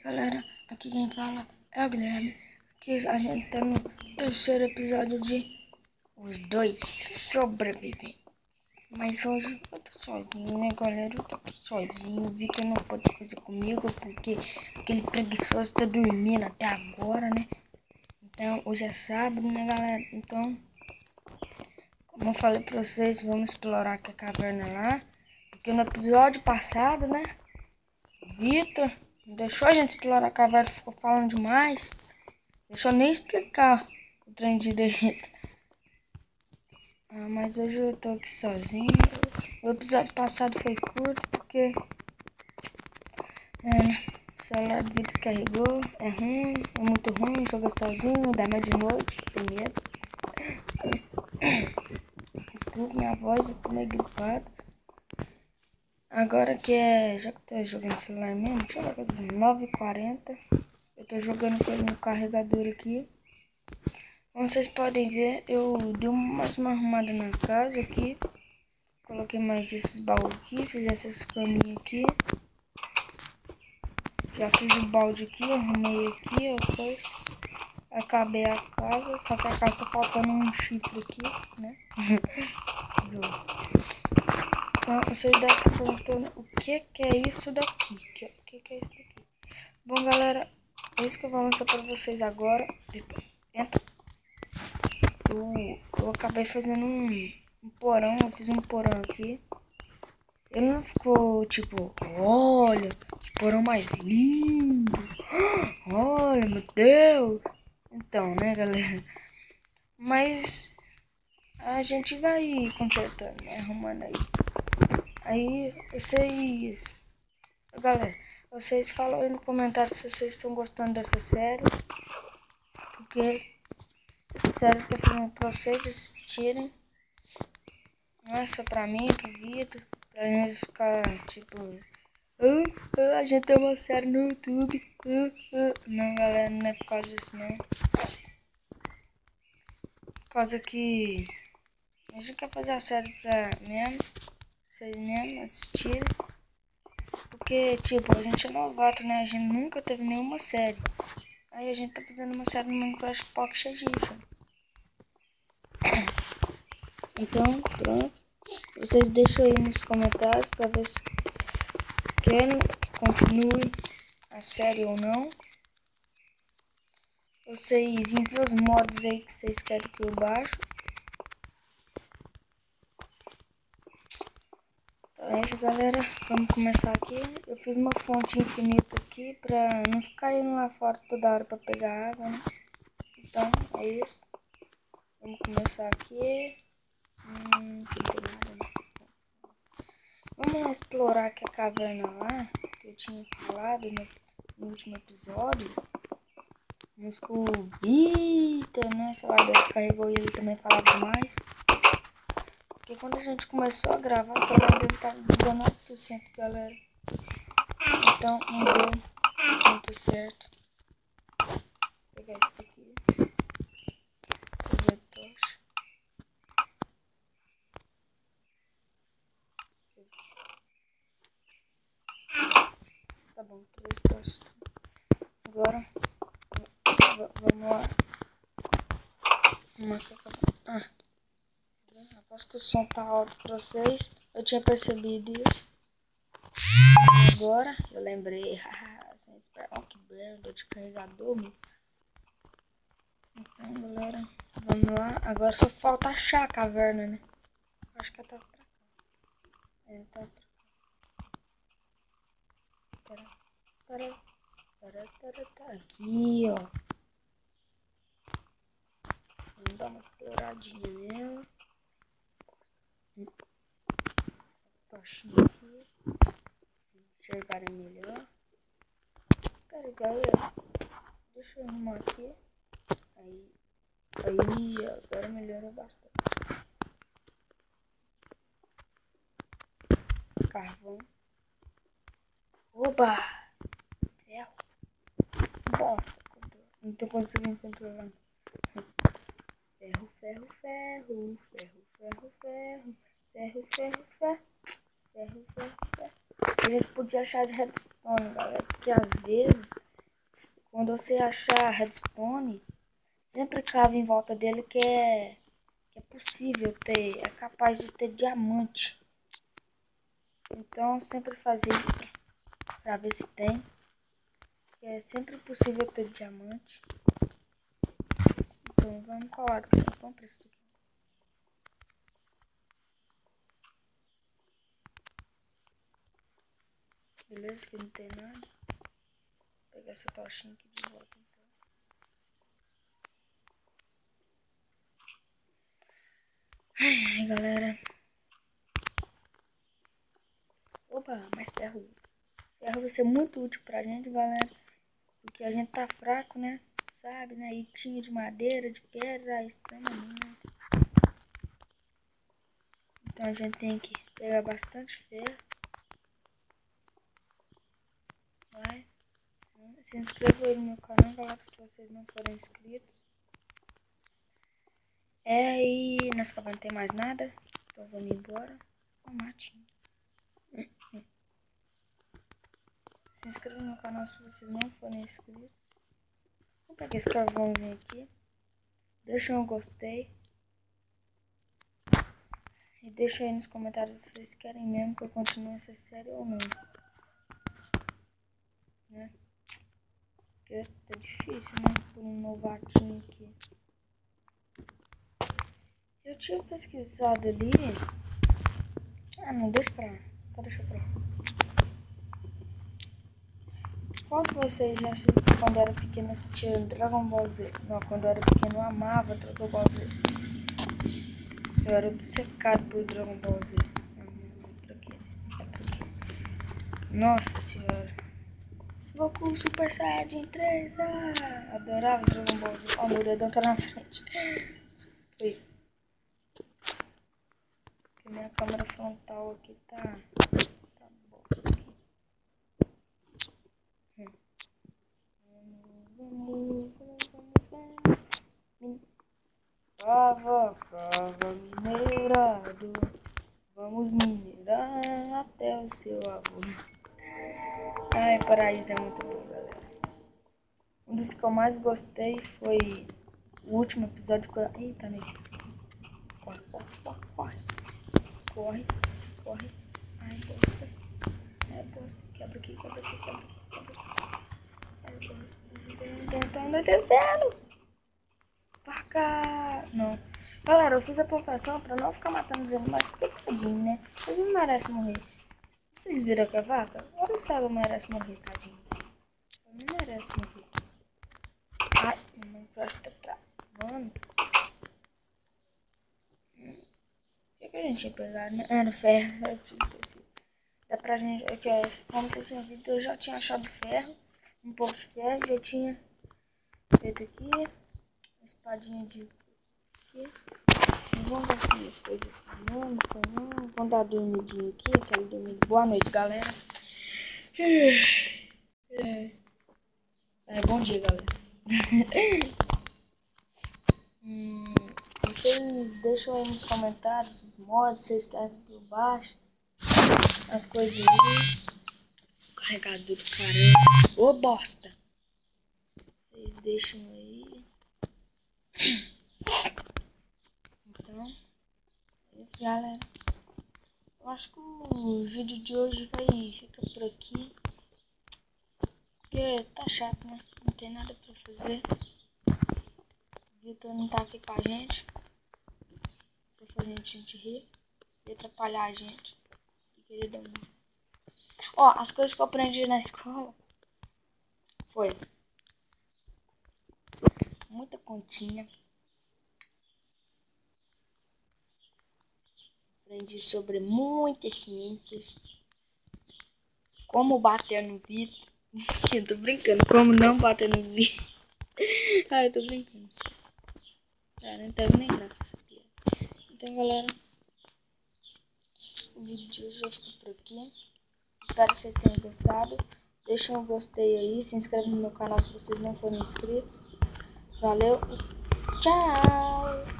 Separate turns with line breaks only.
Galera, aqui quem fala é o Guilherme. Aqui a gente tá no terceiro episódio de Os Dois Sobrevivem. Mas hoje eu tô sozinho, né, galera? Eu tô aqui sozinho. O Victor não pode fazer comigo porque aquele preguiçoso tá dormindo até agora, né? Então hoje é sábado, né, galera? Então, como eu falei pra vocês, vamos explorar aqui a caverna lá. Porque no episódio passado, né, Victor deixou a gente explorar a caverna, ficou falando demais. Deixa eu nem explicar o trem de direito. Mas hoje eu tô aqui sozinho. O episódio passado foi curto porque o celular do vídeo descarregou. É ruim, é muito ruim jogar sozinho, dá mais de noite, tem medo. Desculpe minha voz, eu tô meio gripado. Agora que já que eu tô jogando celular mesmo, deixa eu ver, 9h40. Eu tô jogando com ele no carregador aqui. Como vocês podem ver, eu dei mais uma arrumada na casa aqui. Coloquei mais esses baús aqui, fiz essas caminhas aqui. Já fiz o balde aqui, arrumei aqui, depois acabei a casa, só que a casa tá faltando um chifre aqui, né? Então vocês devem estar perguntando o que é isso daqui? O que é isso daqui? Bom, galera, é isso que eu vou mostrar pra vocês agora. Entra. Eu acabei fazendo um porão, eu fiz um porão aqui. Ele não ficou tipo, olha, que porão mais lindo. Olha, meu Deus. Então, né, galera? Mas a gente vai consertando, né? Arrumando aí. Aí, galera, vocês falam aí no comentário se vocês estão gostando dessa série. Porque essa série tá filmando pra vocês assistirem. Não é só pra mim, pro Vitor. Pra gente ficar, tipo... a gente tem uma série no YouTube. Não, galera, não é por causa disso, não. Por causa que a gente quer fazer a série pra vocês mesmo assistirem. Porque, tipo, a gente é novato, né? A gente nunca teve nenhuma série. Aí a gente tá fazendo uma série no Minecraft Pocket Edition. Então, pronto. Vocês deixam aí nos comentários pra ver se querem que continue a série ou não. Vocês enviam os mods aí que vocês querem que eu baixo. Então é isso, galera. Vamos começar aqui. Eu fiz uma fonte infinita aqui pra não ficar indo lá fora toda hora pra pegar água, né? Então é isso. Vamos começar aqui. Não tem nada, né? Vamos lá explorar aqui a caverna lá, que eu tinha falado no último episódio. Uns com o Vitor, né? Sei lá, descarregou e ele também falava demais. Porque quando a gente começou a gravar, o celular dele tava 19%, galera. Então não deu muito certo. Vou pegar esse daqui. Fazer tocha. Tá bom, 3 tochas. Agora vamos lá. Aposto que o som tá alto pra vocês. Eu tinha percebido isso. Agora eu lembrei. Olha que merda de carregador, meu. Então, galera, vamos lá. Agora só falta achar a caverna, né? Acho que ela tá pra cá. Tá pra cá. Aqui, ó. Vamos dar uma exploradinha nela. Tochinha aqui. Se enxergarem melhor. Pera aí, galera. Deixa eu arrumar aqui. Aí, agora melhorou bastante. Carvão. Oba! Ferro. Bosta. Não tô conseguindo controlar. Ferro, ferro, ferro. Ferro, ferro, ferro. Ferro, ferro, ferro. Ferro, ferro, ferro. A gente podia achar de redstone, galera. Porque às vezes quando você achar redstone, sempre cava em volta dele que é possível ter, é capaz de ter diamante. Então sempre fazer isso pra ver se tem. É sempre possível ter diamante. Então vamos colar aqui. Vamos pra isso aqui. Beleza, que não tem nada. Vou pegar essa tochinha aqui de volta então. Ai, galera. Opa, mais ferro. Ferro vai ser muito útil pra gente, galera. Porque a gente tá fraco, né? Sabe, né? E tinha de madeira, de pedra, extremamente. Então a gente tem que pegar bastante ferro. Vai. Se inscreva aí no meu canal, galera, se vocês não forem inscritos. E nessa cabana não tem mais nada. Então vamos embora. Ó, matinho. Se inscreva no meu canal se vocês não forem inscritos. Vou pegar esse carvãozinho aqui. Deixa um gostei. E deixa aí nos comentários se vocês querem mesmo que eu continue essa série ou não. Né? Porque tá difícil, né? Por um novatinho aqui. Eu tinha pesquisado ali. Ah, não, deixa pra lá. Pode deixar pra lá. Qual de vocês já assistiu quando era pequeno assistia Dragon Ball Z? Não, quando eu era pequeno eu amava Dragon Ball Z. Eu era obcecado por Dragon Ball Z. Nossa senhora. Goku Super Saiyajin 3. Adorava Dragon Ball Z. Ó, meu dedão tá na frente. Foi. Porque minha câmera frontal aqui tá bosta aqui. Cava minerado. Vamos minerar até o seu avô. Ai, Paraíso é muito bom, galera. Um dos que eu mais gostei foi o último episódio. Eita, né? Corre, corre, corre, corre. Corre, corre. Ai, bosta. É bosta. Quebra aqui, quebra aqui, quebra aqui, quebra aqui. Ai, bosta. Tá anoitecendo. Pra cá. Não. Galera, eu fiz a pontuação pra não ficar matando os animais. Porque tadinho, né? Ele não merece morrer. Vocês viram que a vaca? Olha se ela merece morrer, tadinho. Ela não merece morrer. Ai, mas eu acho que tá travando. O que a gente ia pegar, né? Era ferro, eu tinha esquecido. Dá pra gente, como vocês tinham visto, eu já tinha achado ferro. Um pouco de ferro, já tinha feito aqui. Uma espadinha de aqui. Vamos ver se as coisas funcionam. Vamos dar uma dormidinha aqui, aquela dormida. Boa noite, galera. Bom dia, galera. Vocês deixam aí nos comentários os mods, vocês querem por baixo. As coisas ali. Carregador do caramba. Ô, bosta. Vocês deixam aí. Então, é isso, galera. Eu acho que o vídeo de hoje vai ficar por aqui. Porque tá chato, né? Não tem nada pra fazer. O Vitor não tá aqui com a gente. Pra fazer a gente rir. E atrapalhar a gente. Querido amor. Ó, as coisas que eu aprendi na escola foi muita continha. Aprendi sobre muitas ciências. Como bater no vidro. Eu tô brincando. Como não bater no vidro. Eu tô brincando. Não teve nem graça essa piada. Então, galera, o vídeo de hoje já fica por aqui. Espero que vocês tenham gostado. Deixa um gostei aí. Se inscreve no meu canal se vocês não forem inscritos. Valeu e tchau!